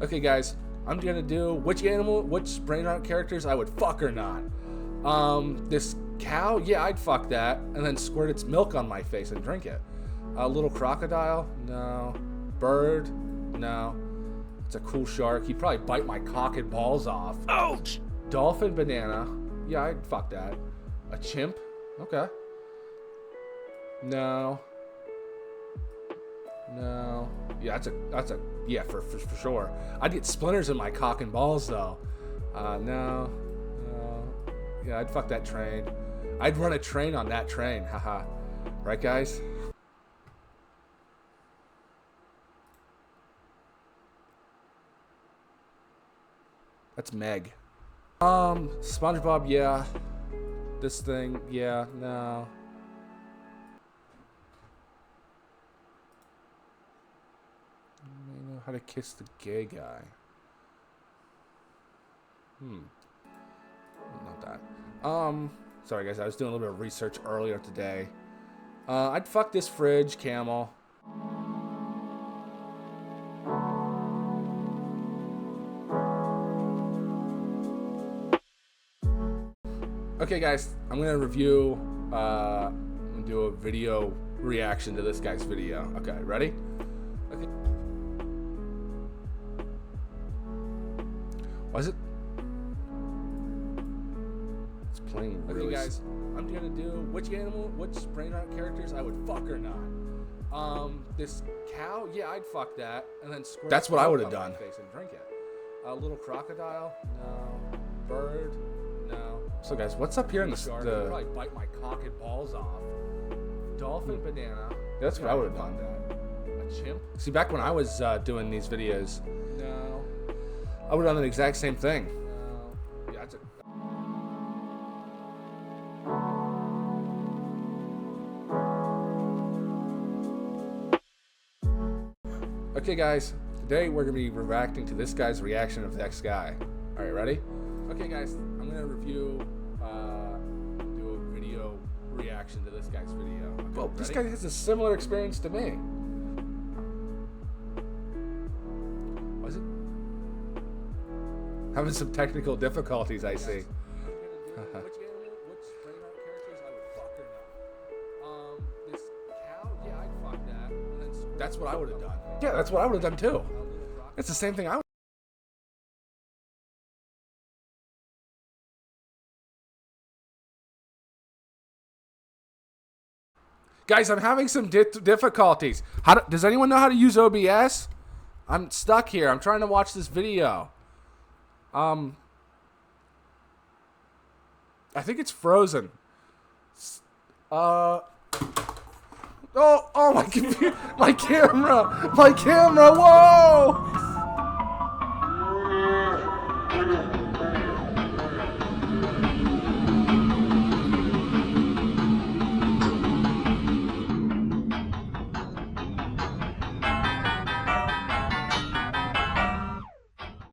Okay, guys, I'm gonna do which Brainrot characters I would fuck or not. This cow, yeah, I'd fuck that, and then squirt its milk on my face and drink it. A little crocodile, no. Bird, no. It's a cool shark. He'd probably bite my cock and balls off. Ouch! Dolphin, banana, yeah, I'd fuck that. A chimp, okay. No. No. Yeah, that's a yeah, for sure. I'd get splinters in my cock and balls though. No. Yeah, I'd fuck that train. I'd run a train on that train. Haha. Right, guys? That's Meg. SpongeBob, yeah. This thing, yeah, no. I know how to kiss the gay guy. Not that. Sorry guys, I was doing a little bit of research earlier today. I'd fuck this fridge camel. Okay guys, I'm gonna review, I'm gonna do a video reaction to this guy's video. Okay, ready? Okay. Why is it? It's playing really. Okay guys, I'm gonna do which Brainrot characters I would fuck or not. This cow, yeah, I'd fuck that, and then squirt. That's what I would have done. Face and drink it. A little crocodile, no. Bird, no. So guys, what's up here in the shark? I'd probably bite my cock and balls off. Dolphin, banana. That's what I would have done. A chimp. See, back when I was doing these videos, no, I would have done the exact same thing. No. Yeah, that's a. Okay, guys. Today we're gonna be reacting to this guy's reaction of the next guy. All right, ready? Okay, guys. I'm gonna review, do a video reaction to this guy's video. Okay, well, this guy has a similar experience to me. Was it? Having some technical difficulties, I see. That's what I would have done. Yeah, that's what I would have done too. It's the same thing I would. Guys, I'm having some difficulties. Does anyone know how to use OBS? I'm stuck here. I'm trying to watch this video. I think it's frozen. Oh, my computer, my camera, whoa!